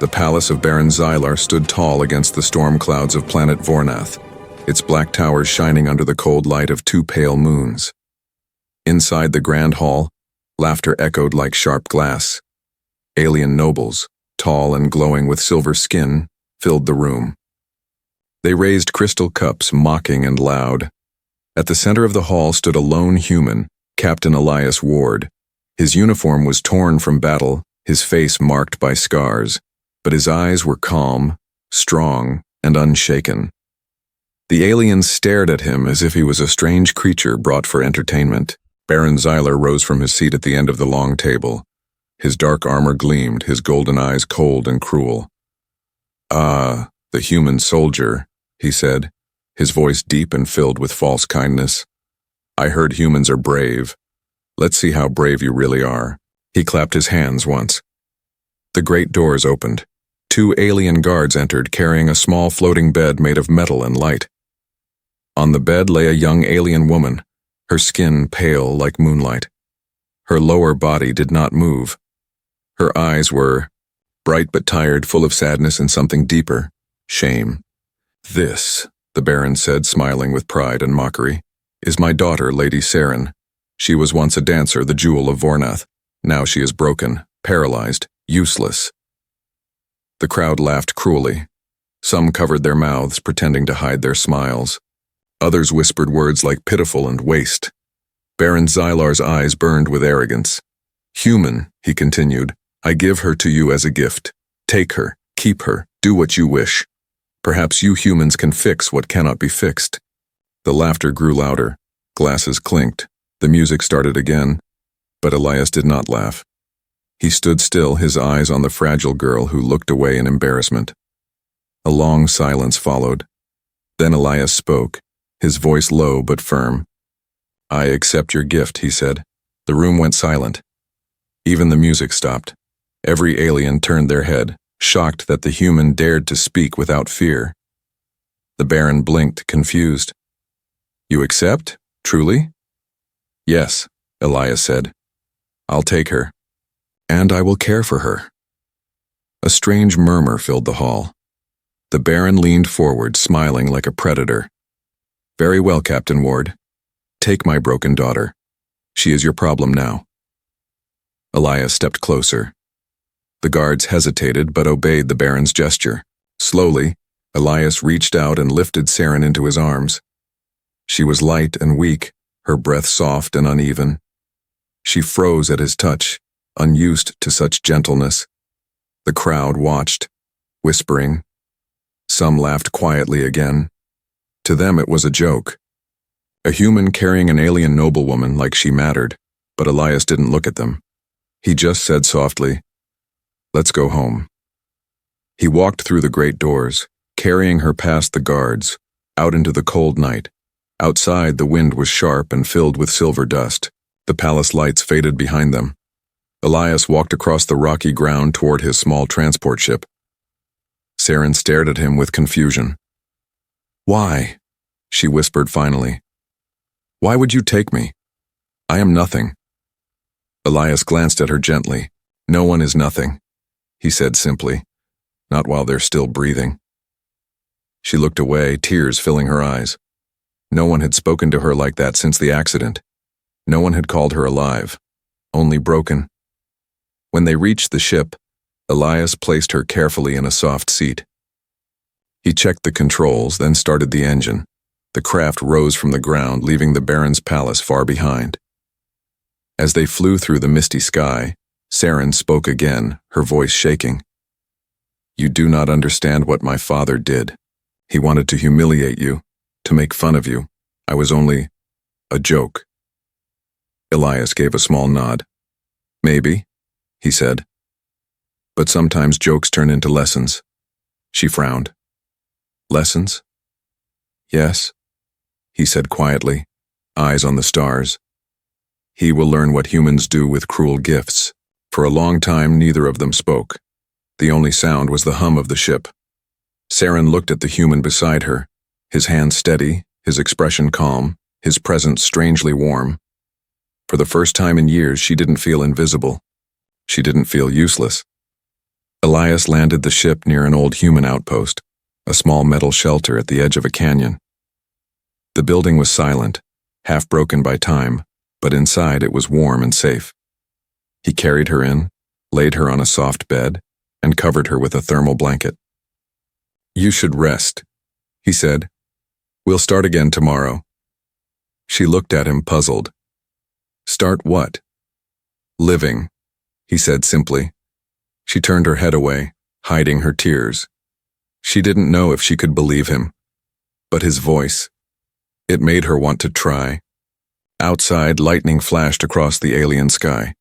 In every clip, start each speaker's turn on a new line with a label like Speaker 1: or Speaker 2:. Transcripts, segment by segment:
Speaker 1: The palace of Baron Xylar stood tall against the storm clouds of planet Vornath, its black towers shining under the cold light of 2 pale moons. Inside the grand hall, laughter echoed like sharp glass. Alien nobles, tall and glowing with silver skin, filled the room. They raised crystal cups, mocking and loud. At the center of the hall stood a lone human, Captain Elias Ward. His uniform was torn from battle, his face marked by scars, but his eyes were calm, strong, and unshaken. The aliens stared at him as if he was a strange creature brought for entertainment. Baron Xylar rose from his seat at the end of the long table. His dark armor gleamed, his golden eyes cold and cruel. "Ah, the human soldier," he said, his voice deep and filled with false kindness. "I heard humans are brave. Let's see how brave you really are." He clapped his hands once. The great doors opened. 2 alien guards entered, carrying a small floating bed made of metal and light. On the bed lay a young alien woman, her skin pale like moonlight. Her lower body did not move. Her eyes were bright but tired, full of sadness and something deeper, shame. "This," the Baron said, smiling with pride and mockery, "is my daughter, Lady Saren. She was once a dancer, the jewel of Vornath. Now she is broken, paralyzed, useless." The crowd laughed cruelly. Some covered their mouths, pretending to hide their smiles. Others whispered words like pitiful and waste. Baron Xylar's eyes burned with arrogance. "Human," he continued, "I give her to you as a gift. Take her, keep her, do what you wish. Perhaps you humans can fix what cannot be fixed." The laughter grew louder. Glasses clinked. The music started again. But Elias did not laugh. He stood still, his eyes on the fragile girl who looked away in embarrassment. A long silence followed. Then Elias spoke, his voice low but firm. "I accept your gift," he said. The room went silent. Even the music stopped. Every alien turned their head, shocked that the human dared to speak without fear. The Baron blinked, confused. "You accept? Truly?" "Yes," Elias said. "I'll take her. And I will care for her." A strange murmur filled the hall. The Baron leaned forward, smiling like a predator. "Very well, Captain Ward. Take my broken daughter. She is your problem now." Elias stepped closer. The guards hesitated but obeyed the Baron's gesture. Slowly, Elias reached out and lifted Saren into his arms. She was light and weak, her breath soft and uneven. She froze at his touch, unused to such gentleness. The crowd watched, whispering. Some laughed quietly again. To them it was a joke. A human carrying an alien noblewoman like she mattered, but Elias didn't look at them. He just said softly, "Let's go home." He walked through the great doors, carrying her past the guards, out into the cold night. Outside, the wind was sharp and filled with silver dust. The palace lights faded behind them. Elias walked across the rocky ground toward his small transport ship. Saren stared at him with confusion. "Why?" she whispered finally. "Why would you take me? I am nothing." Elias glanced at her gently. "No one is nothing," he said simply. "Not while they're still breathing." She looked away, tears filling her eyes. No one had spoken to her like that since the accident. No one had called her alive, only broken. When they reached the ship, Elias placed her carefully in a soft seat. He checked the controls, then started the engine. The craft rose from the ground, leaving the Baron's palace far behind. As they flew through the misty sky, Saren spoke again, her voice shaking. "You do not understand what my father did. He wanted to humiliate you, to make fun of you. I was only a joke." Elias gave a small nod. "Maybe," he said. "But sometimes jokes turn into lessons." She frowned. "Lessons?" "Yes," he said quietly, eyes on the stars. "He will learn what humans do with cruel gifts." For a long time, neither of them spoke. The only sound was the hum of the ship. Saren looked at the human beside her, his hand steady, his expression calm, his presence strangely warm. For the first time in years, she didn't feel invisible. She didn't feel useless. Elias landed the ship near an old human outpost, a small metal shelter at the edge of a canyon. The building was silent, half broken by time, but inside it was warm and safe. He carried her in, laid her on a soft bed, and covered her with a thermal blanket. "You should rest," he said. "We'll start again tomorrow." She looked at him, puzzled. "Start what?" "Living," he said simply. She turned her head away, hiding her tears. She didn't know if she could believe him. But his voice, it made her want to try. Outside, lightning flashed across the alien sky.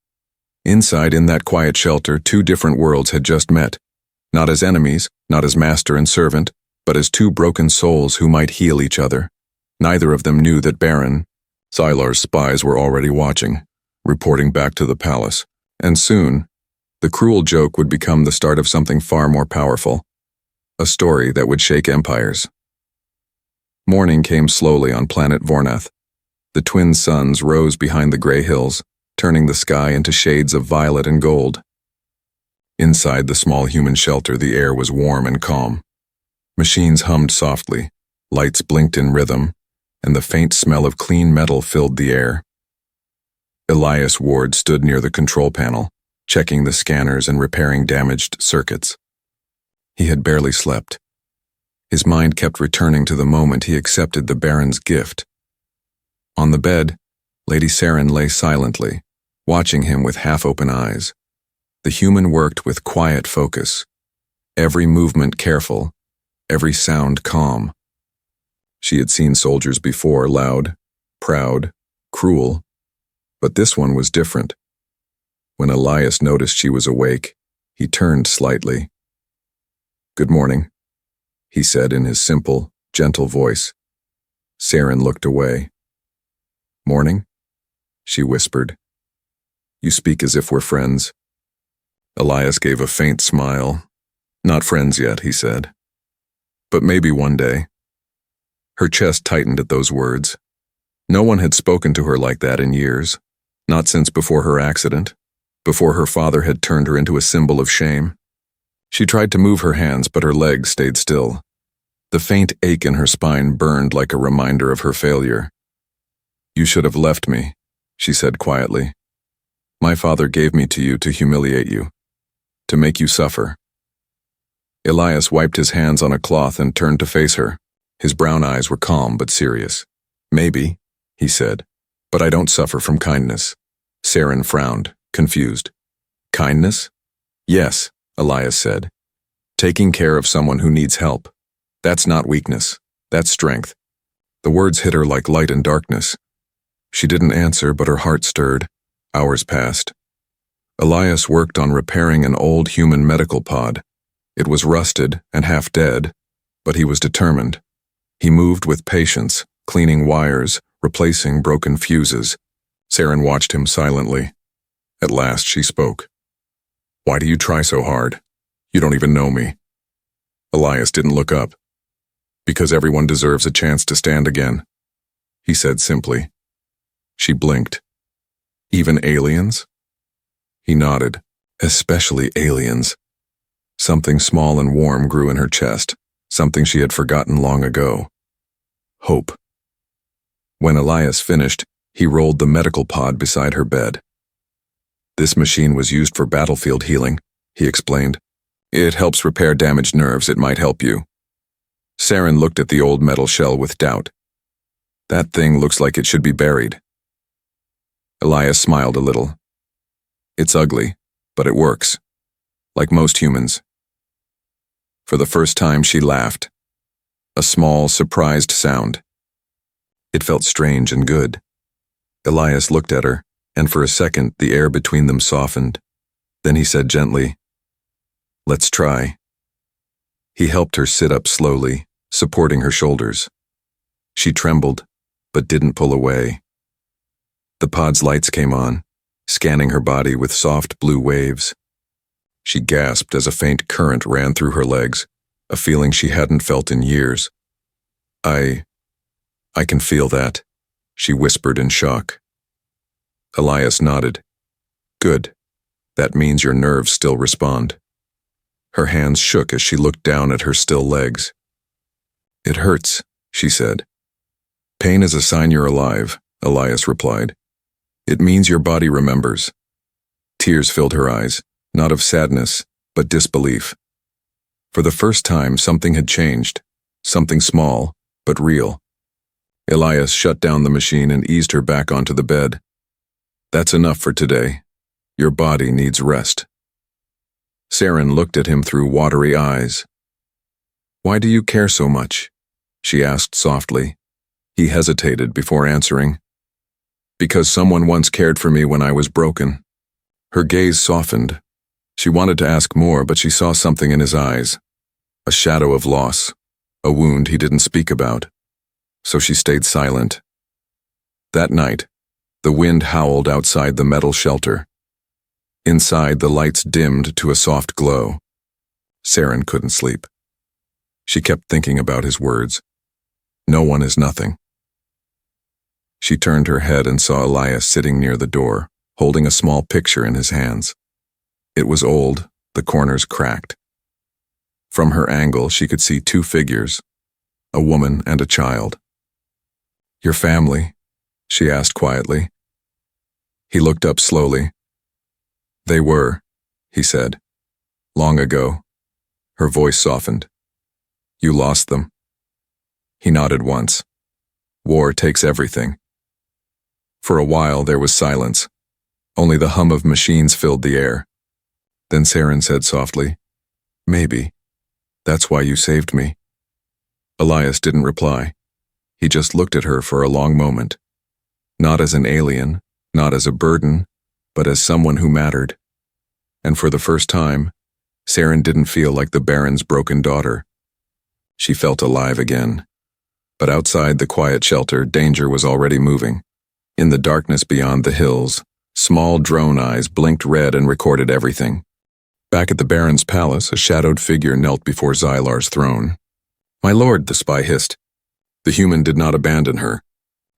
Speaker 1: Inside, in that quiet shelter, two different worlds had just met. Not as enemies, not as master and servant, but as two broken souls who might heal each other. Neither of them knew that Baron, Sylar's spies were already watching, reporting back to the palace. And soon, the cruel joke would become the start of something far more powerful. A story that would shake empires. Morning came slowly on planet Vornath. The twin suns rose behind the gray hills, turning the sky into shades of violet and gold. Inside the small human shelter, the air was warm and calm. Machines hummed softly, lights blinked in rhythm, and the faint smell of clean metal filled the air. Elias Ward stood near the control panel, checking the scanners and repairing damaged circuits. He had barely slept. His mind kept returning to the moment he accepted the Baron's gift. On the bed, Lady Saren lay silently, watching him with half-open eyes. The human worked with quiet focus, every movement careful, every sound calm. She had seen soldiers before, loud, proud, cruel, but this one was different. When Elias noticed she was awake, he turned slightly. "Good morning," he said in his simple, gentle voice. Saren looked away. "Morning?" she whispered. "You speak as if we're friends." Elias gave a faint smile. "Not friends yet," he said. "But maybe one day." Her chest tightened at those words. No one had spoken to her like that in years, not since before her accident, before her father had turned her into a symbol of shame. She tried to move her hands, but her legs stayed still. The faint ache in her spine burned like a reminder of her failure. "You should have left me," she said quietly. "My father gave me to you to humiliate you, to make you suffer." Elias wiped his hands on a cloth and turned to face her. His brown eyes were calm but serious. "Maybe," he said, "but I don't suffer from kindness." Saren frowned, confused. "Kindness?" "Yes," Elias said. "Taking care of someone who needs help. That's not weakness. That's strength." The words hit her like light in darkness. She didn't answer, but her heart stirred. Hours passed. Elias worked on repairing an old human medical pod. It was rusted and half dead, but he was determined. He moved with patience, cleaning wires, replacing broken fuses. Saren watched him silently. At last she spoke. "Why do you try so hard? You don't even know me." Elias didn't look up. "Because everyone deserves a chance to stand again," he said simply. She blinked. "Even aliens?" He nodded. "Especially aliens." Something small and warm grew in her chest, something she had forgotten long ago. Hope. When Elias finished, he rolled the medical pod beside her bed. "This machine was used for battlefield healing," he explained. "It helps repair damaged nerves. It might help you." Saren looked at the old metal shell with doubt. "That thing looks like it should be buried." Elias smiled a little. "It's ugly, but it works. Like most humans." For the first time she laughed. A small, surprised sound. It felt strange and good. Elias looked at her, and for a second the air between them softened. Then he said gently, "Let's try." He helped her sit up slowly, supporting her shoulders. She trembled, but didn't pull away. The pod's lights came on, scanning her body with soft blue waves. She gasped as a faint current ran through her legs, a feeling she hadn't felt in years. I can feel that," she whispered in shock. Elias nodded. "Good. That means your nerves still respond." Her hands shook as she looked down at her still legs. "It hurts," she said. "Pain is a sign you're alive," Elias replied. "It means your body remembers." Tears filled her eyes, not of sadness, but disbelief. For the first time, something had changed, something small, but real. Elias shut down the machine and eased her back onto the bed. "That's enough for today. Your body needs rest." Saren looked at him through watery eyes. "Why do you care so much?" she asked softly. He hesitated before answering. "Because someone once cared for me when I was broken." Her gaze softened. She wanted to ask more, but she saw something in his eyes. A shadow of loss, a wound he didn't speak about. So she stayed silent. That night, the wind howled outside the metal shelter. Inside, the lights dimmed to a soft glow. Saren couldn't sleep. She kept thinking about his words. "No one is nothing." She turned her head and saw Elias sitting near the door, holding a small picture in his hands. It was old, the corners cracked. From her angle, she could see two figures, a woman and a child. "Your family?" she asked quietly. He looked up slowly. "They were," he said. "Long ago." Her voice softened. "You lost them." He nodded once. "War takes everything." For a while there was silence. Only the hum of machines filled the air. Then Saren said softly, "Maybe. That's why you saved me." Elias didn't reply. He just looked at her for a long moment. Not as an alien, not as a burden, but as someone who mattered. And for the first time, Saren didn't feel like the Baron's broken daughter. She felt alive again. But outside the quiet shelter, danger was already moving. In the darkness beyond the hills, small drone eyes blinked red and recorded everything. Back at the Baron's palace, a shadowed figure knelt before Xylar's throne. "My lord," the spy hissed. The human did not abandon her.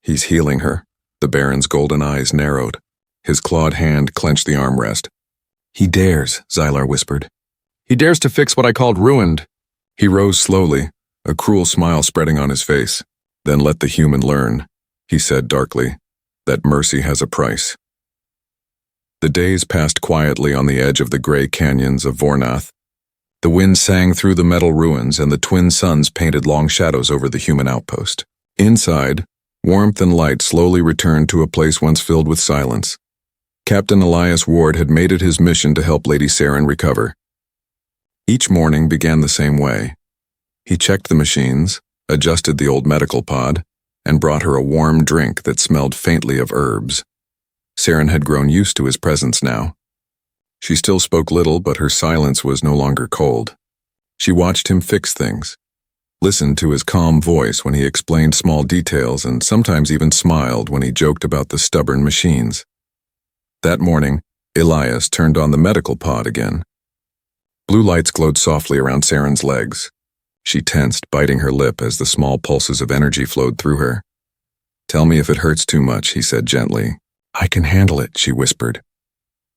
Speaker 1: "He's healing her." The Baron's golden eyes narrowed. His clawed hand clenched the armrest. "He dares," Xylar whispered. "He dares to fix what I called ruined." He rose slowly, a cruel smile spreading on his face. "Then let the human learn," he said darkly, "that mercy has a price." The days passed quietly on the edge of the gray canyons of Vornath. The wind sang through the metal ruins and the twin suns painted long shadows over the human outpost. Inside, warmth and light slowly returned to a place once filled with silence. Captain Elias Ward had made it his mission to help Lady Saren recover. Each morning began the same way. He checked the machines, adjusted the old medical pod, and brought her a warm drink that smelled faintly of herbs. Saren had grown used to his presence now. She still spoke little, but her silence was no longer cold. She watched him fix things, listened to his calm voice when he explained small details, and sometimes even smiled when he joked about the stubborn machines. That morning, Elias turned on the medical pod again. Blue lights glowed softly around Saren's legs. She tensed, biting her lip as the small pulses of energy flowed through her. "Tell me if it hurts too much," he said gently. "I can handle it," she whispered.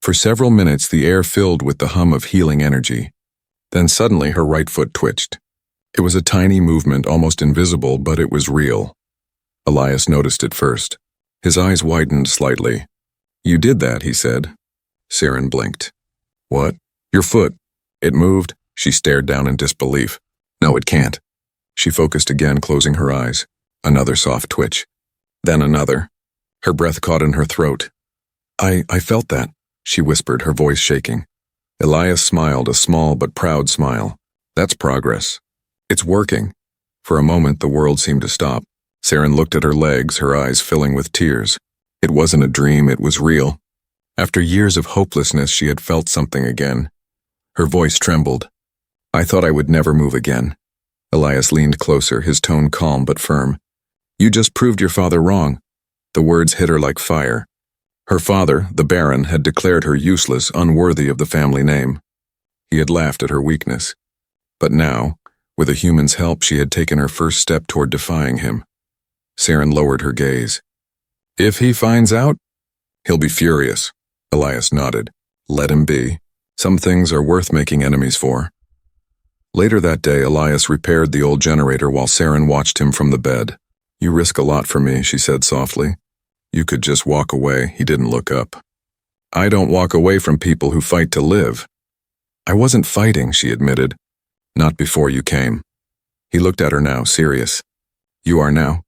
Speaker 1: For several minutes, the air filled with the hum of healing energy. Then suddenly her right foot twitched. It was a tiny movement, almost invisible, but it was real. Elias noticed it first. His eyes widened slightly. "You did that," he said. Saren blinked. "What?" "Your foot. It moved." She stared down in disbelief. "No, it can't." She focused again, closing her eyes. Another soft twitch. Then another. Her breath caught in her throat. I felt that," she whispered, her voice shaking. Elias smiled, a small but proud smile. "That's progress. It's working." For a moment, the world seemed to stop. Saren looked at her legs, her eyes filling with tears. It wasn't a dream, it was real. After years of hopelessness, she had felt something again. Her voice trembled. "I thought I would never move again." Elias leaned closer, his tone calm but firm. "You just proved your father wrong." The words hit her like fire. Her father, the Baron, had declared her useless, unworthy of the family name. He had laughed at her weakness. But now, with a human's help, she had taken her first step toward defying him. Saren lowered her gaze. "If he finds out, he'll be furious." Elias nodded. "Let him be. Some things are worth making enemies for." Later that day, Elias repaired the old generator while Saren watched him from the bed. "You risk a lot for me," she said softly. "You could just walk away." He didn't look up. "I don't walk away from people who fight to live." "I wasn't fighting," she admitted. "Not before you came." He looked at her now, serious. "You are now?"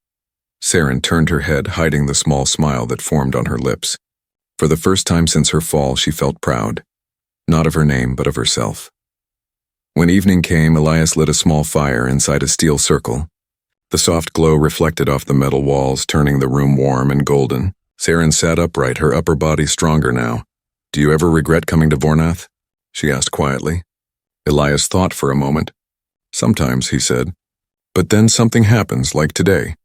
Speaker 1: Saren turned her head, hiding the small smile that formed on her lips. For the first time since her fall, she felt proud. Not of her name, but of herself. When evening came, Elias lit a small fire inside a steel circle. The soft glow reflected off the metal walls, turning the room warm and golden. Saren sat upright, her upper body stronger now. "Do you ever regret coming to Vornath?" she asked quietly. Elias thought for a moment. "Sometimes," he said. "But then something happens, like today.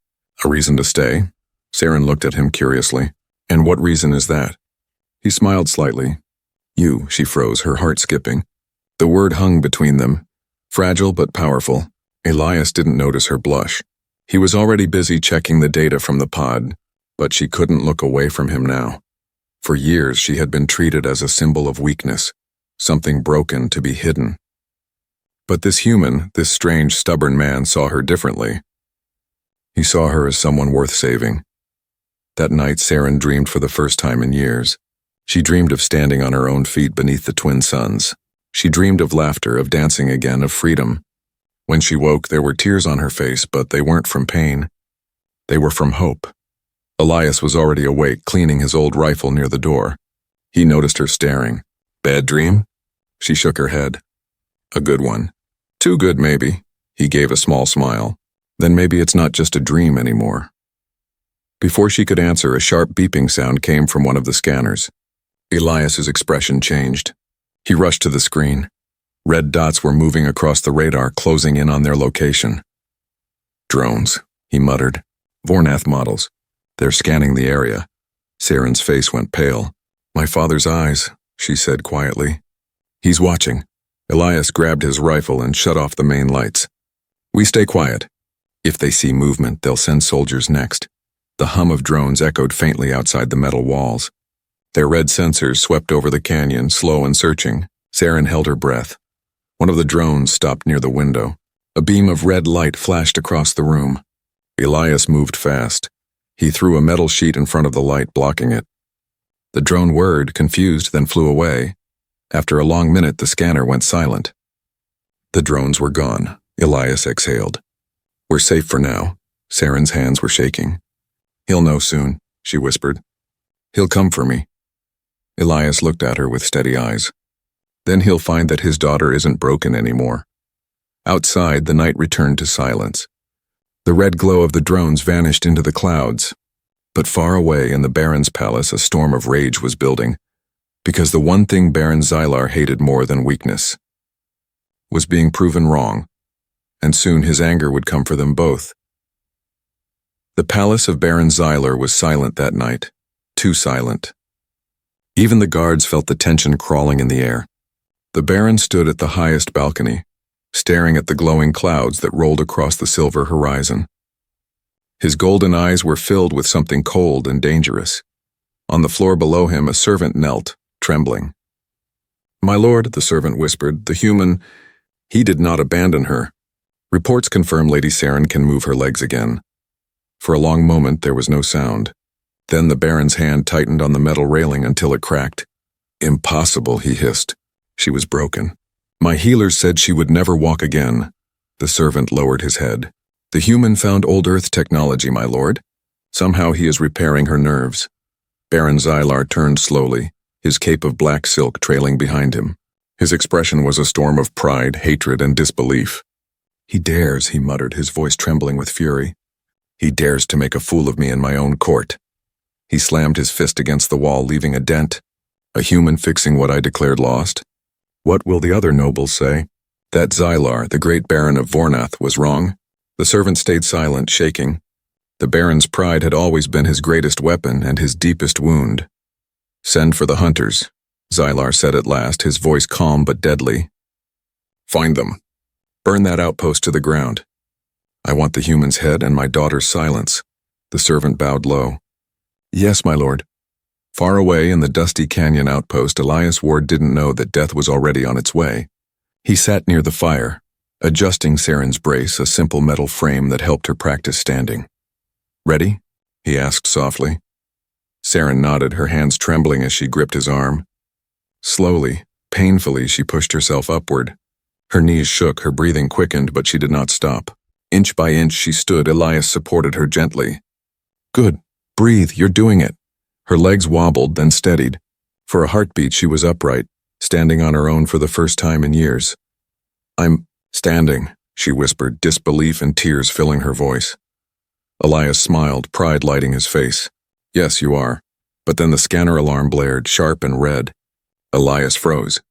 Speaker 1: A reason to stay?" Saren looked at him curiously. "And what reason is that?" He smiled slightly. "You," she froze, her heart skipping. The word hung between them, fragile but powerful. Elias didn't notice her blush. He was already busy checking the data from the pod, but she couldn't look away from him now. For years she had been treated as a symbol of weakness, something broken to be hidden. But this human, this strange, stubborn man saw her differently. He saw her as someone worth saving. That night Saren dreamed for the first time in years. She dreamed of standing on her own feet beneath the twin suns. She dreamed of laughter, of dancing again, of freedom. When she woke, there were tears on her face, but they weren't from pain. They were from hope. Elias was already awake, cleaning his old rifle near the door. He noticed her staring. "Bad dream?" She shook her head. "A good one. Too good, maybe." He gave a small smile. "Then maybe it's not just a dream anymore." Before she could answer, a sharp beeping sound came from one of the scanners. Elias's expression changed. He rushed to the screen. Red dots were moving across the radar, closing in on their location. "Drones," he muttered. "Vornath models. They're scanning the area." Saren's face went pale. "My father's eyes," she said quietly. "He's watching." Elias grabbed his rifle and shut off the main lights. "We stay quiet. If they see movement, they'll send soldiers next." The hum of drones echoed faintly outside the metal walls. Their red sensors swept over the canyon, slow and searching. Saren held her breath. One of the drones stopped near the window. A beam of red light flashed across the room. Elias moved fast. He threw a metal sheet in front of the light, blocking it. The drone whirred, confused, then flew away. After a long minute, the scanner went silent. The drones were gone. Elias exhaled. "We're safe for now." Saren's hands were shaking. "He'll know soon," she whispered. "He'll come for me." Elias looked at her with steady eyes. Then he'll find that his daughter isn't broken anymore. Outside, the night returned to silence. The red glow of the drones vanished into the clouds. But far away in the Baron's palace, a storm of rage was building, because the one thing Baron Xylar hated more than weakness was being proven wrong, and soon his anger would come for them both. The palace of Baron Xylar was silent that night, too silent. Even the guards felt the tension crawling in the air. The Baron stood at the highest balcony, staring at the glowing clouds that rolled across the silver horizon. His golden eyes were filled with something cold and dangerous. On the floor below him, a servant knelt, trembling. "My lord," the servant whispered, "the human, he did not abandon her. Reports confirm Lady Saren can move her legs again." For a long moment, there was no sound. Then the Baron's hand tightened on the metal railing until it cracked. "Impossible," he hissed. "She was broken. My healers said she would never walk again." The servant lowered his head. "The human found old Earth technology, my lord. Somehow he is repairing her nerves." Baron Xylar turned slowly, his cape of black silk trailing behind him. His expression was a storm of pride, hatred, and disbelief. "He dares," he muttered, his voice trembling with fury. "He dares to make a fool of me in my own court." He slammed his fist against the wall, leaving a dent. "A human fixing what I declared lost? What will the other nobles say? That Xylar, the great Baron of Vornath, was wrong?" The servant stayed silent, shaking. The Baron's pride had always been his greatest weapon and his deepest wound. "Send for the hunters," Xylar said at last, his voice calm but deadly. "Find them. Burn that outpost to the ground. I want the human's head and my daughter's silence." The servant bowed low. "Yes, my lord." Far away in the dusty canyon outpost, Elias Ward didn't know that death was already on its way. He sat near the fire, adjusting Saren's brace, a simple metal frame that helped her practice standing. "Ready?" he asked softly. Saren nodded, her hands trembling as she gripped his arm. Slowly, painfully, she pushed herself upward. Her knees shook, her breathing quickened, but she did not stop. Inch by inch she stood. Elias supported her gently. "Good. Breathe, you're doing it." Her legs wobbled, then steadied. For a heartbeat, she was upright, standing on her own for the first time in years. "I'm standing," she whispered, disbelief and tears filling her voice. Elias smiled, pride lighting his face. "Yes, you are." But then the scanner alarm blared, sharp and red. Elias froze.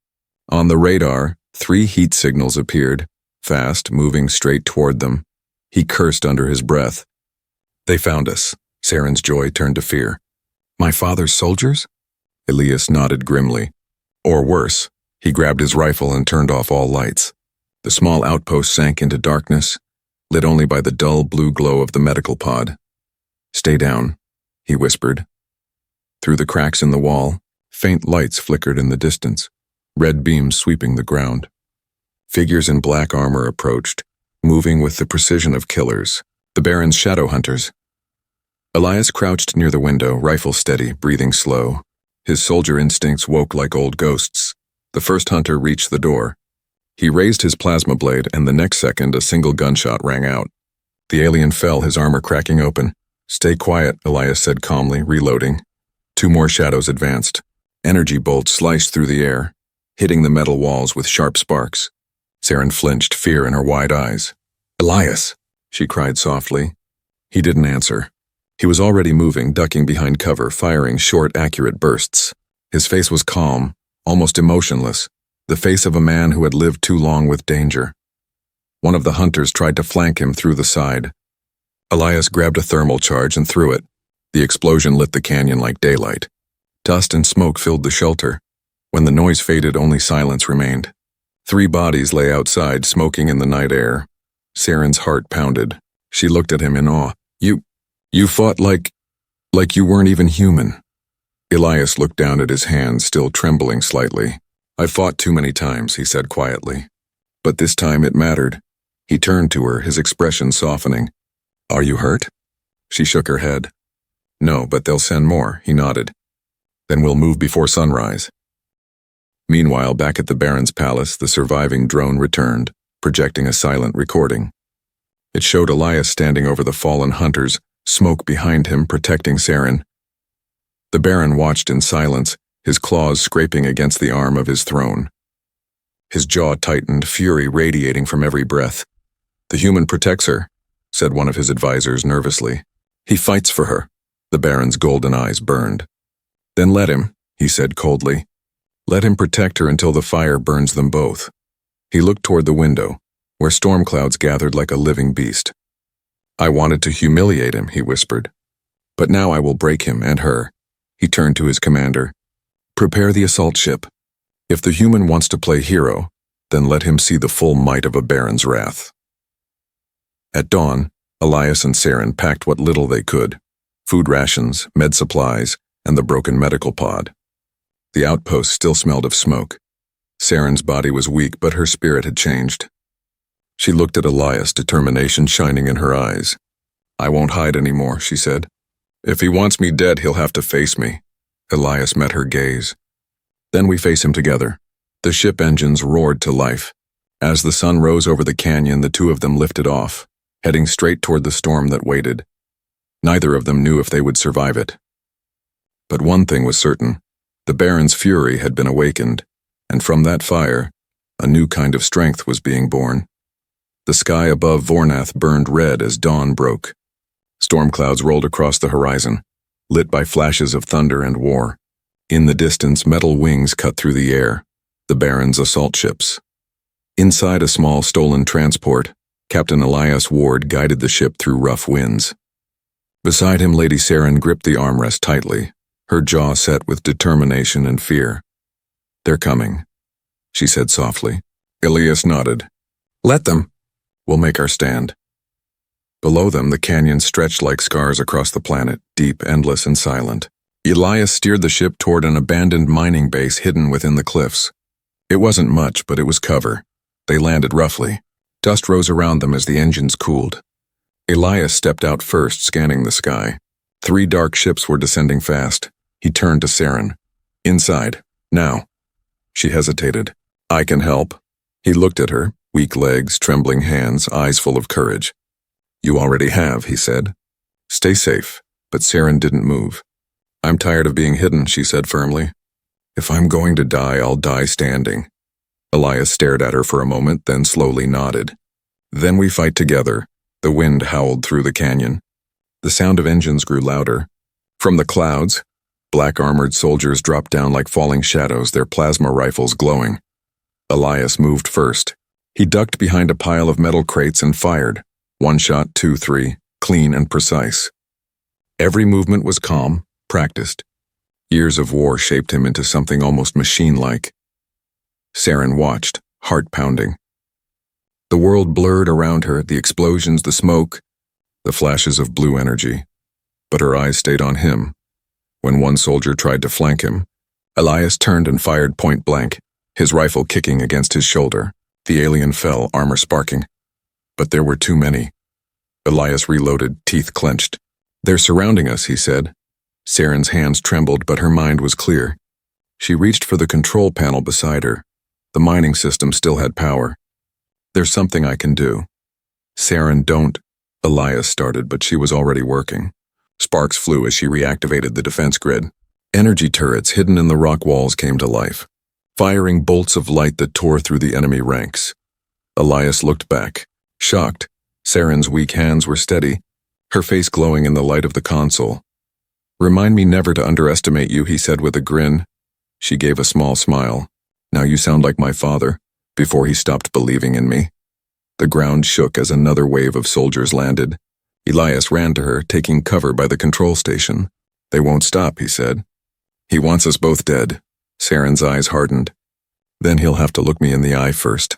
Speaker 1: On the radar, 3 heat signals appeared, fast, moving straight toward them. He cursed under his breath. "They found us." Saren's joy turned to fear. "My father's soldiers?" Elias nodded grimly. Or worse, he grabbed his rifle and turned off all lights. The small outpost sank into darkness, lit only by the dull blue glow of the medical pod. "Stay down," he whispered. Through the cracks in the wall, faint lights flickered in the distance, red beams sweeping the ground. Figures in black armor approached, moving with the precision of killers, the Baron's shadow hunters. Elias crouched near the window, rifle steady, breathing slow. His soldier instincts woke like old ghosts. The first hunter reached the door. He raised his plasma blade, and the next second a single gunshot rang out. The alien fell, his armor cracking open. "Stay quiet," Elias said calmly, reloading. 2 more shadows advanced. Energy bolts sliced through the air, hitting the metal walls with sharp sparks. Saren flinched, fear in her wide eyes. "Elias!" she cried softly. He didn't answer. He was already moving, ducking behind cover, firing short, accurate bursts. His face was calm, almost emotionless, the face of a man who had lived too long with danger. One of the hunters tried to flank him through the side. Elias grabbed a thermal charge and threw it. The explosion lit the canyon like daylight. Dust and smoke filled the shelter. When the noise faded, only silence remained. 3 bodies lay outside, smoking in the night air. Saren's heart pounded. She looked at him in awe. You fought like you weren't even human." Elias looked down at his hands, still trembling slightly. "I've fought too many times," he said quietly. "But this time it mattered." He turned to her, his expression softening. "Are you hurt?" She shook her head. "No, but they'll send more," he nodded. "Then we'll move before sunrise." Meanwhile, back at the Baron's palace, the surviving drone returned, projecting a silent recording. It showed Elias standing over the fallen hunters, smoke behind him protecting Saren. The Baron watched in silence, his claws scraping against the arm of his throne. His jaw tightened, fury radiating from every breath. "The human protects her," said one of his advisors nervously. "He fights for her." The Baron's golden eyes burned. "Then let him," he said coldly. "Let him protect her until the fire burns them both." He looked toward the window, where storm clouds gathered like a living beast. "I wanted to humiliate him," he whispered. "But now I will break him and her." He turned to his commander. "Prepare the assault ship. If the human wants to play hero, then let him see the full might of a Baron's wrath." At dawn, Elias and Saren packed what little they could: food rations, med supplies, and the broken medical pod. The outpost still smelled of smoke. Saren's body was weak, but her spirit had changed. She looked at Elias, determination shining in her eyes. "I won't hide anymore," she said. "If he wants me dead, he'll have to face me." Elias met her gaze. "Then we face him together." The ship engines roared to life. As the sun rose over the canyon, the 2 of them lifted off, heading straight toward the storm that waited. Neither of them knew if they would survive it. But one thing was certain: the Baron's fury had been awakened, and from that fire, a new kind of strength was being born. The sky above Vornath burned red as dawn broke. Storm clouds rolled across the horizon, lit by flashes of thunder and war. In the distance, metal wings cut through the air, the Baron's assault ships. Inside a small stolen transport, Captain Elias Ward guided the ship through rough winds. Beside him, Lady Saren gripped the armrest tightly, her jaw set with determination and fear. "They're coming," she said softly. Elias nodded. "Let them. We'll make our stand." Below them, the canyon stretched like scars across the planet, deep, endless, and silent. Elias steered the ship toward an abandoned mining base hidden within the cliffs. It wasn't much, but it was cover. They landed roughly. Dust rose around them as the engines cooled. Elias stepped out first, scanning the sky. 3 dark ships were descending fast. He turned to Saren. "Inside. Now." She hesitated. "I can help." He looked at her, weak legs, trembling hands, eyes full of courage. "You already have," he said. "Stay safe." But Saren didn't move. "I'm tired of being hidden," she said firmly. "If I'm going to die, I'll die standing." Elias stared at her for a moment, then slowly nodded. "Then we fight together." The wind howled through the canyon. The sound of engines grew louder. From the clouds, black armored soldiers dropped down like falling shadows, their plasma rifles glowing. Elias moved first. He ducked behind a pile of metal crates and fired. 1 shot, 2, 3, clean and precise. Every movement was calm, practiced. Years of war shaped him into something almost machine-like. Saren watched, heart pounding. The world blurred around her, the explosions, the smoke, the flashes of blue energy. But her eyes stayed on him. When one soldier tried to flank him, Elias turned and fired point blank, his rifle kicking against his shoulder. The alien fell, armor sparking. But there were too many. Elias reloaded, teeth clenched. "They're surrounding us," he said. Saren's hands trembled, but her mind was clear. She reached for the control panel beside her. The mining system still had power. "There's something I can do." "Saren, don't," Elias started, but she was already working. Sparks flew as she reactivated the defense grid. Energy turrets hidden in the rock walls came to life, firing bolts of light that tore through the enemy ranks. Elias looked back, shocked. Saren's weak hands were steady, her face glowing in the light of the console. "Remind me never to underestimate you," he said with a grin. She gave a small smile. "Now you sound like my father," before he stopped believing in me. The ground shook as another wave of soldiers landed. Elias ran to her, taking cover by the control station. "They won't stop," he said. "He wants us both dead." Saren's eyes hardened. "Then he'll have to look me in the eye first."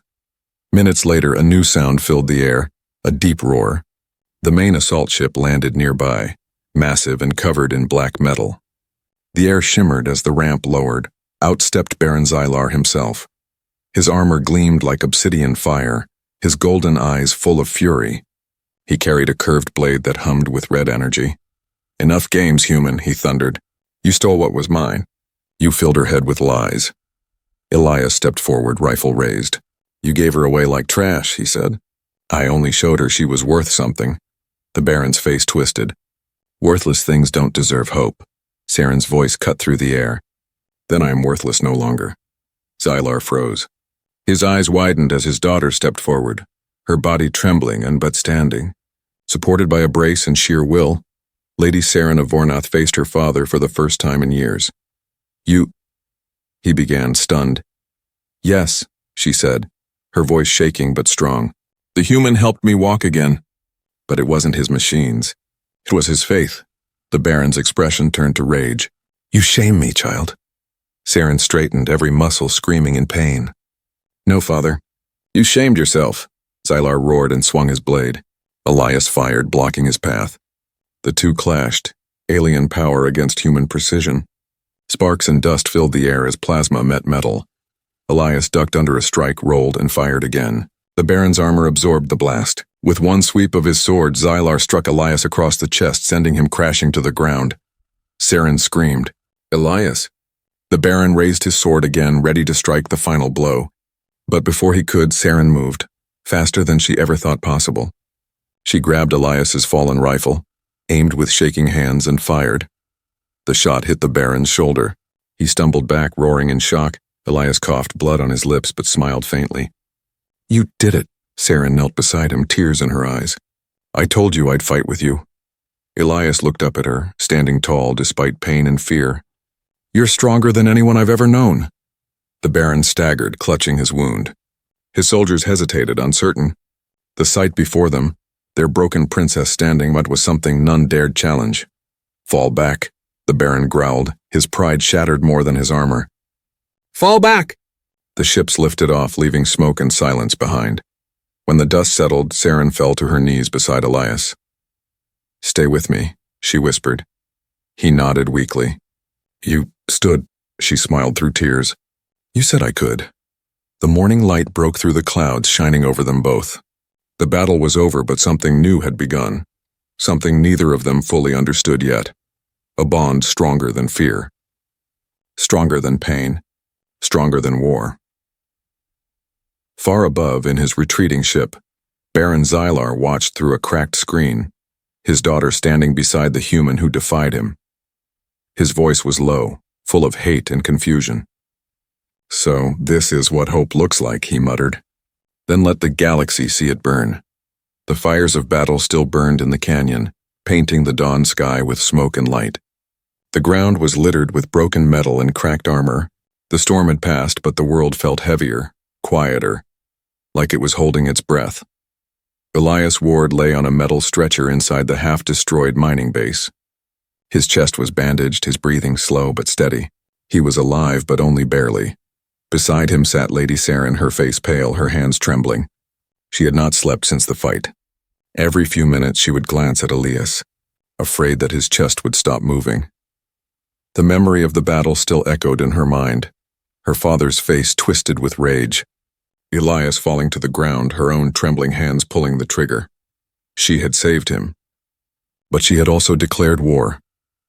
Speaker 1: Minutes later, a new sound filled the air, a deep roar. The main assault ship landed nearby, massive and covered in black metal. The air shimmered as the ramp lowered. Out stepped Baron Xylar himself. His armor gleamed like obsidian fire, his golden eyes full of fury. He carried a curved blade that hummed with red energy. "Enough games, human," he thundered. "You stole what was mine. You filled her head with lies." Elias stepped forward, rifle raised. "You gave her away like trash," he said. "I only showed her she was worth something." The Baron's face twisted. "Worthless things don't deserve hope." Saren's voice cut through the air. "Then I am worthless no longer." Xylar froze. His eyes widened as his daughter stepped forward, her body trembling and but standing. Supported by a brace and sheer will, Lady Saren of Vornath faced her father for the first time in years. "You—" he began, stunned. "Yes," she said, her voice shaking but strong. "The human helped me walk again." But it wasn't his machines. It was his faith. The Baron's expression turned to rage. "You shame me, child." Saren straightened, every muscle screaming in pain. "No, father. You shamed yourself." Xylar roared and swung his blade. Elias fired, blocking his path. The two clashed, alien power against human precision. Sparks and dust filled the air as plasma met metal. Elias ducked under a strike, rolled, and fired again. The Baron's armor absorbed the blast. With one sweep of his sword, Xylar struck Elias across the chest, sending him crashing to the ground. Saren screamed, "Elias!" The Baron raised his sword again, ready to strike the final blow. But before he could, Saren moved, faster than she ever thought possible. She grabbed Elias's fallen rifle, aimed with shaking hands, and fired. The shot hit the Baron's shoulder. He stumbled back, roaring in shock. Elias coughed, blood on his lips, but smiled faintly. "You did it." Saren knelt beside him, tears in her eyes. "I told you I'd fight with you." Elias looked up at her, standing tall despite pain and fear. "You're stronger than anyone I've ever known." The Baron staggered, clutching his wound. His soldiers hesitated, uncertain. The sight before them, their broken princess standing, was something none dared challenge. "Fall back," the Baron growled, his pride shattered more than his armor. "Fall back!" The ships lifted off, leaving smoke and silence behind. When the dust settled, Saren fell to her knees beside Elias. "Stay with me," she whispered. He nodded weakly. "You stood," she smiled through tears. "You said I could." The morning light broke through the clouds, shining over them both. The battle was over, but something new had begun. Something neither of them fully understood yet. A bond stronger than fear. Stronger than pain. Stronger than war. Far above, in his retreating ship, Baron Xylar watched through a cracked screen, his daughter standing beside the human who defied him. His voice was low, full of hate and confusion. "So, this is what hope looks like," he muttered. "Then let the galaxy see it burn." The fires of battle still burned in the canyon, painting the dawn sky with smoke and light. The ground was littered with broken metal and cracked armor. The storm had passed, but the world felt heavier, quieter, like it was holding its breath. Elias Ward lay on a metal stretcher inside the half-destroyed mining base. His chest was bandaged, his breathing slow but steady. He was alive, but only barely. Beside him sat Lady Saren, her face pale, her hands trembling. She had not slept since the fight. Every few minutes she would glance at Elias, afraid that his chest would stop moving. The memory of the battle still echoed in her mind, her father's face twisted with rage. Elias falling to the ground, her own trembling hands pulling the trigger. She had saved him. But she had also declared war.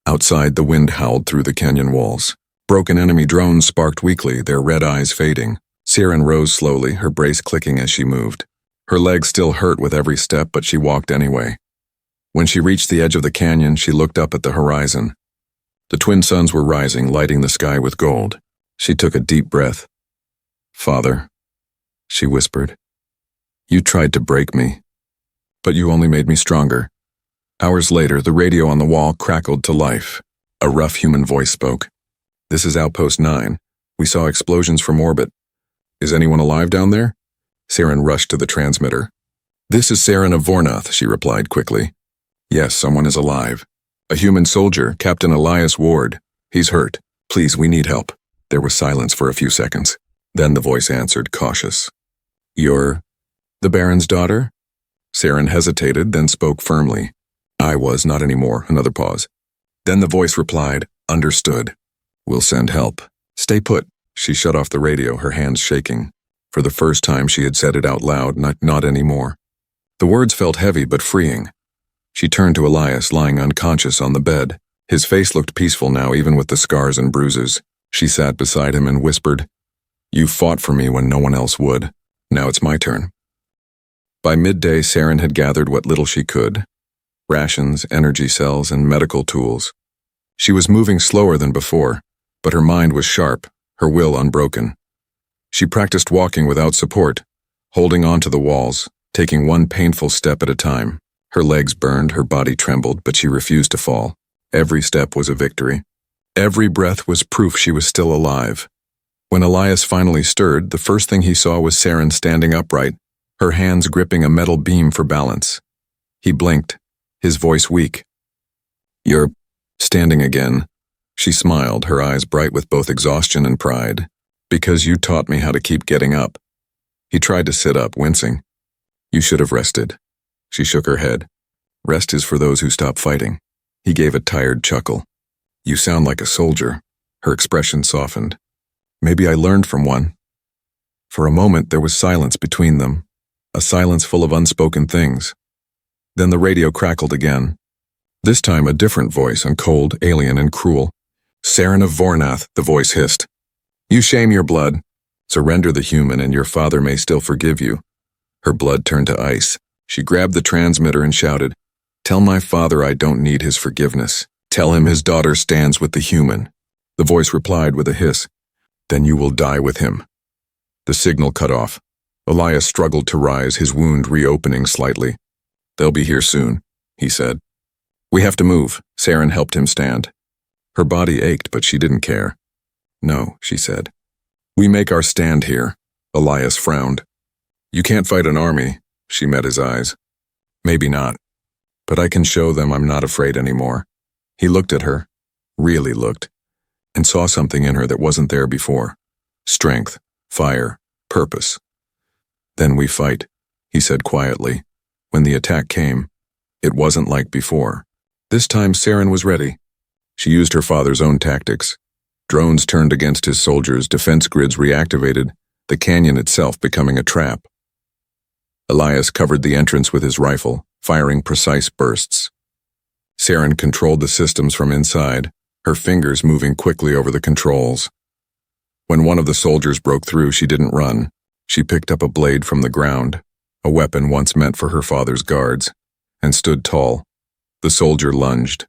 Speaker 1: Outside, the wind howled through the canyon walls. Broken enemy drones sparked weakly, their red eyes fading. Saren rose slowly, her brace clicking as she moved. Her legs still hurt with every step, but she walked anyway. When she reached the edge of the canyon, she looked up at the horizon. The twin suns were rising, lighting the sky with gold. She took a deep breath. "Father," she whispered, "you tried to break me, but you only made me stronger." Hours later, the radio on the wall crackled to life. A rough human voice spoke. "This is Outpost 9. We saw explosions from orbit. Is anyone alive down there?" Saren rushed to the transmitter. "This is Saren of Vornath," she replied quickly. "Yes, someone is alive. A human soldier, Captain Elias Ward. He's hurt. Please, we need help." There was silence for a few seconds. Then the voice answered, cautious. "You're the Baron's daughter?" Saren hesitated, then spoke firmly. "I was, not anymore." Another pause. Then the voice replied, "Understood. We'll send help. Stay put." She shut off the radio, her hands shaking. For the first time she had said it out loud, not anymore. The words felt heavy but freeing. She turned to Elias, lying unconscious on the bed. His face looked peaceful now, even with the scars and bruises. She sat beside him and whispered, "You fought for me when no one else would. Now it's my turn." By midday, Saren had gathered what little she could. Rations, energy cells, and medical tools. She was moving slower than before, but her mind was sharp, her will unbroken. She practiced walking without support, holding on to the walls, taking one painful step at a time. Her legs burned, her body trembled, but she refused to fall. Every step was a victory. Every breath was proof she was still alive. When Elias finally stirred, the first thing he saw was Saren standing upright, her hands gripping a metal beam for balance. He blinked, his voice weak. "You're standing again." She smiled, her eyes bright with both exhaustion and pride. "Because you taught me how to keep getting up." He tried to sit up, wincing. "You should have rested." She shook her head. "Rest is for those who stop fighting." He gave a tired chuckle. "You sound like a soldier." Her expression softened. "Maybe I learned from one." For a moment there was silence between them, a silence full of unspoken things. Then the radio crackled again. This time a different voice, and cold, alien, and cruel. "Saren of Vornath," the voice hissed. "You shame your blood. Surrender the human and your father may still forgive you." Her blood turned to ice. She grabbed the transmitter and shouted, "Tell my father I don't need his forgiveness. Tell him his daughter stands with the human." The voice replied with a hiss, "Then you will die with him." The signal cut off. Elias struggled to rise, his wound reopening slightly. "They'll be here soon," he said. "We have to move." Saren helped him stand. Her body ached, but she didn't care. "No," she said. "We make our stand here." Elias frowned. "You can't fight an army." She met his eyes. "Maybe not. But I can show them I'm not afraid anymore." He looked at her, really looked, and saw something in her that wasn't there before. Strength, fire, purpose. "Then we fight," he said quietly. When the attack came, it wasn't like before. This time Saren was ready. She used her father's own tactics. Drones turned against his soldiers, defense grids reactivated, the canyon itself becoming a trap. Elias covered the entrance with his rifle, firing precise bursts. Saren controlled the systems from inside, her fingers moving quickly over the controls. When one of the soldiers broke through, she didn't run. She picked up a blade from the ground, a weapon once meant for her father's guards, and stood tall. The soldier lunged.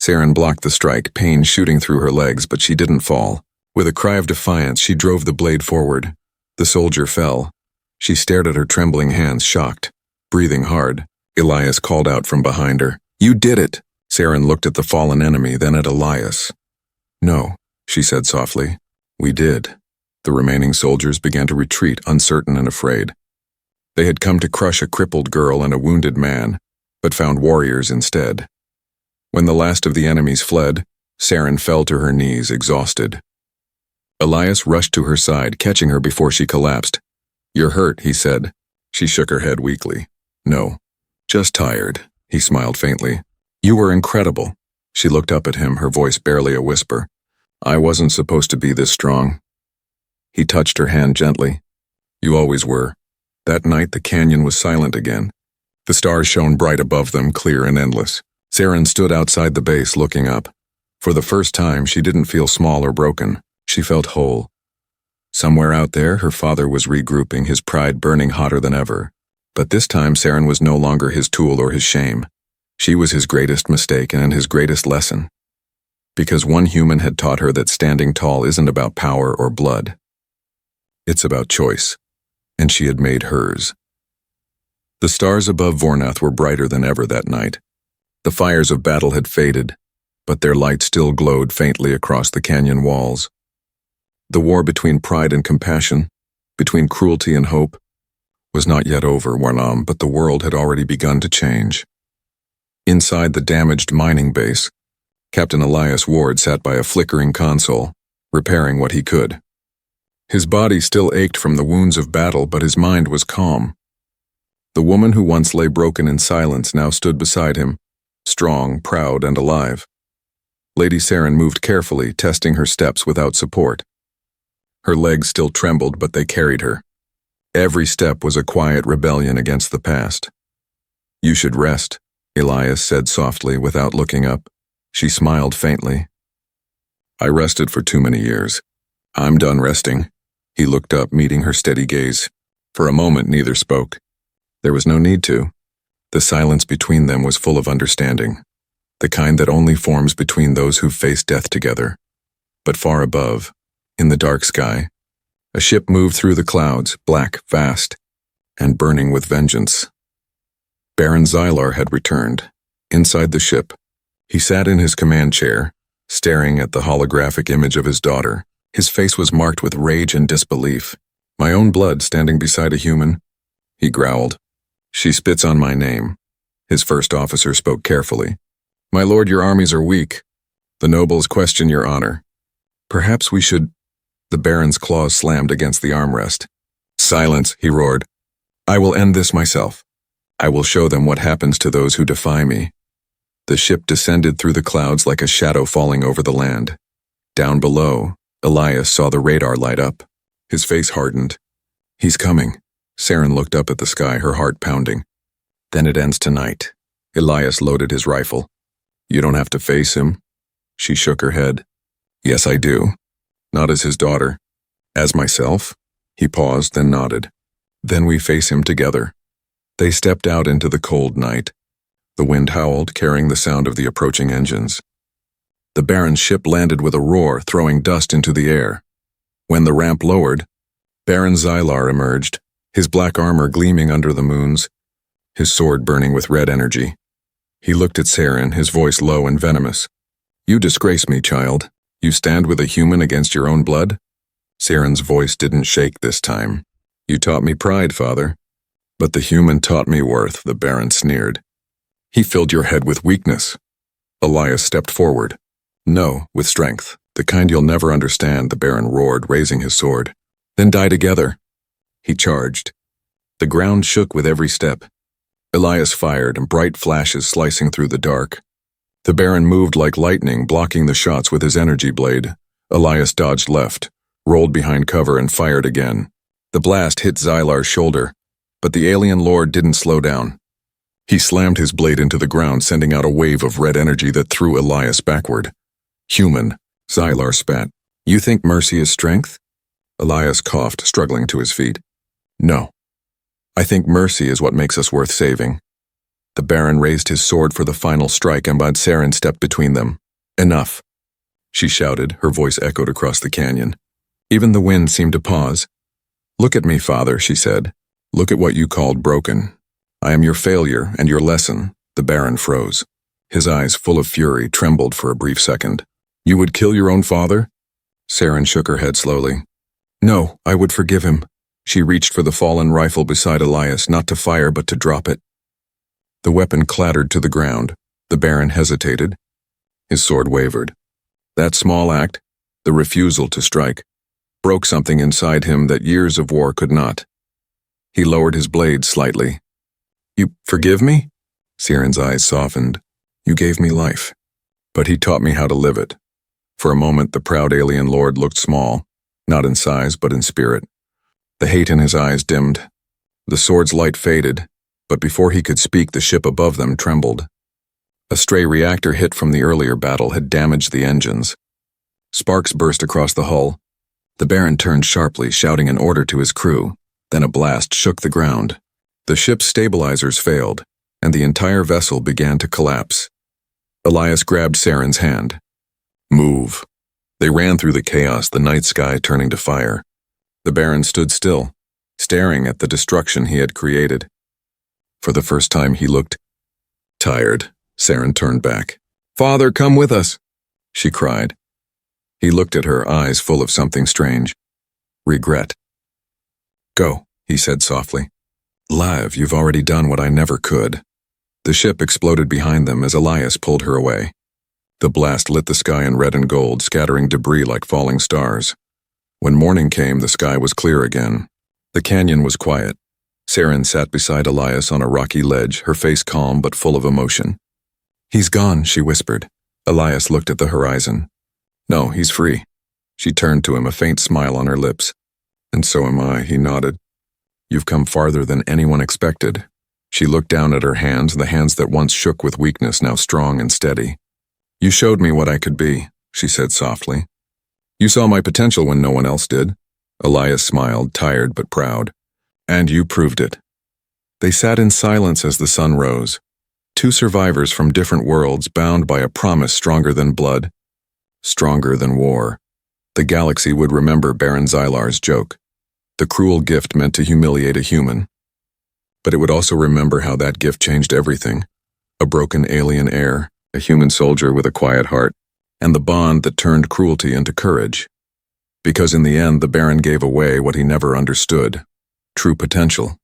Speaker 1: Saren blocked the strike, pain shooting through her legs, but she didn't fall. With a cry of defiance, she drove the blade forward. The soldier fell. She stared at her trembling hands, shocked, breathing hard. Elias called out from behind her. "You did it!" Saren looked at the fallen enemy, then at Elias. "No," she said softly. "We did." The remaining soldiers began to retreat, uncertain and afraid. They had come to crush a crippled girl and a wounded man, but found warriors instead. When the last of the enemies fled, Saren fell to her knees, exhausted. Elias rushed to her side, catching her before she collapsed. "You're hurt," he said. She shook her head weakly. "No, just tired," he smiled faintly. "You were incredible." She looked up at him, her voice barely a whisper. "I wasn't supposed to be this strong." He touched her hand gently. "You always were." That night the canyon was silent again. The stars shone bright above them, clear and endless. Saren stood outside the base, looking up. For the first time, she didn't feel small or broken. She felt whole. Somewhere out there, her father was regrouping, his pride burning hotter than ever. But this time, Saren was no longer his tool or his shame. She was his greatest mistake and his greatest lesson. Because one human had taught her that standing tall isn't about power or blood. It's about choice. And she had made hers. The stars above Vornath were brighter than ever that night. The fires of battle had faded, but their light still glowed faintly across the canyon walls. The war between pride and compassion, between cruelty and hope, was not yet over, Warnam, but the world had already begun to change. Inside the damaged mining base, Captain Elias Ward sat by a flickering console, repairing what he could. His body still ached from the wounds of battle, but his mind was calm. The woman who once lay broken in silence now stood beside him, strong, proud, and alive. Lady Saren moved carefully, testing her steps without support. Her legs still trembled, but they carried her. Every step was a quiet rebellion against the past. "You should rest," Elias said softly without looking up. She smiled faintly. "I rested for too many years. I'm done resting." He looked up, meeting her steady gaze. For a moment, neither spoke. There was no need to. The silence between them was full of understanding, the kind that only forms between those who face death together. But far above, in the dark sky, a ship moved through the clouds, black, vast, and burning with vengeance. Baron Xylar had returned. Inside the ship, he sat in his command chair, staring at the holographic image of his daughter. His face was marked with rage and disbelief. "My own blood standing beside a human?" He growled. "She spits on my name." His first officer spoke carefully. "My lord, your armies are weak. The nobles question your honor. Perhaps we should—" The Baron's claws slammed against the armrest. "Silence," he roared. "I will end this myself. I will show them what happens to those who defy me." The ship descended through the clouds like a shadow falling over the land. Down below, Elias saw the radar light up. His face hardened. "He's coming." Saren looked up at the sky, her heart pounding. "Then it ends tonight." Elias loaded his rifle. "You don't have to face him." She shook her head. "Yes, I do. Not as his daughter. As myself." He paused, then nodded. "Then we face him together." They stepped out into the cold night. The wind howled, carrying the sound of the approaching engines. The Baron's ship landed with a roar, throwing dust into the air. When the ramp lowered, Baron Xylar emerged, his black armor gleaming under the moons, his sword burning with red energy. He looked at Saren, his voice low and venomous. "You disgrace me, child. You stand with a human against your own blood?" Saren's voice didn't shake this time. "You taught me pride, father. But the human taught me worth," the Baron sneered. "He filled your head with weakness." Elias stepped forward. "No, with strength. The kind you'll never understand," the Baron roared, raising his sword. "Then die together." He charged. The ground shook with every step. Elias fired, and bright flashes slicing through the dark. The Baron moved like lightning, blocking the shots with his energy blade. Elias dodged left, rolled behind cover, and fired again. The blast hit Xylar's shoulder, But the alien lord didn't slow down. He slammed his blade into the ground, sending out a wave of red energy that threw Elias backward. Human, Xylar spat. You think mercy is strength? Elias coughed, struggling to his feet. No. I think mercy is what makes us worth saving. The Baron raised his sword for the final strike, and Saren stepped between them. Enough, she shouted, her voice echoed across the canyon. Even the wind seemed to pause. Look at me, father, she said. Look at what you called broken. I am your failure and your lesson. The Baron froze. His eyes, full of fury, trembled for a brief second. You would kill your own father? Saren shook her head slowly. No, I would forgive him. She reached for the fallen rifle beside Elias, not to fire but to drop it. The weapon clattered to the ground. The Baron hesitated. His sword wavered. That small act, the refusal to strike, broke something inside him that years of war could not. He lowered his blade slightly. You forgive me? Saren's eyes softened. You gave me life. But he taught me how to live it. For a moment, the proud alien lord looked small, not in size but in spirit. The hate in his eyes dimmed. The sword's light faded, but before he could speak, the ship above them trembled. A stray reactor hit from the earlier battle had damaged the engines. Sparks burst across the hull. The Baron turned sharply, shouting an order to his crew. Then a blast shook the ground. The ship's stabilizers failed, and the entire vessel began to collapse. Elias grabbed Saren's hand. Move. They ran through the chaos, the night sky turning to fire. The Baron stood still, staring at the destruction he had created. For the first time he looked tired. Saren turned back. Father, come with us, she cried. He looked at her, eyes full of something strange. Regret. Go, he said softly. Live, you've already done what I never could. The ship exploded behind them as Elias pulled her away. The blast lit the sky in red and gold, scattering debris like falling stars. When morning came, the sky was clear again. The canyon was quiet. Saren sat beside Elias on a rocky ledge, her face calm but full of emotion. He's gone, she whispered. Elias looked at the horizon. No, he's free. She turned to him, a faint smile on her lips. And so am I, he nodded. You've come farther than anyone expected. She looked down at her hands, the hands that once shook with weakness, now strong and steady. You showed me what I could be, she said softly. You saw my potential when no one else did. Elias smiled, tired but proud. And you proved it. They sat in silence as the sun rose. Two survivors from different worlds, bound by a promise stronger than blood, stronger than war. The galaxy would remember Baron Xylar's joke. The cruel gift meant to humiliate a human. But it would also remember how that gift changed everything. A broken alien heir, a human soldier with a quiet heart, and the bond that turned cruelty into courage. Because in the end, the Baron gave away what he never understood: true potential.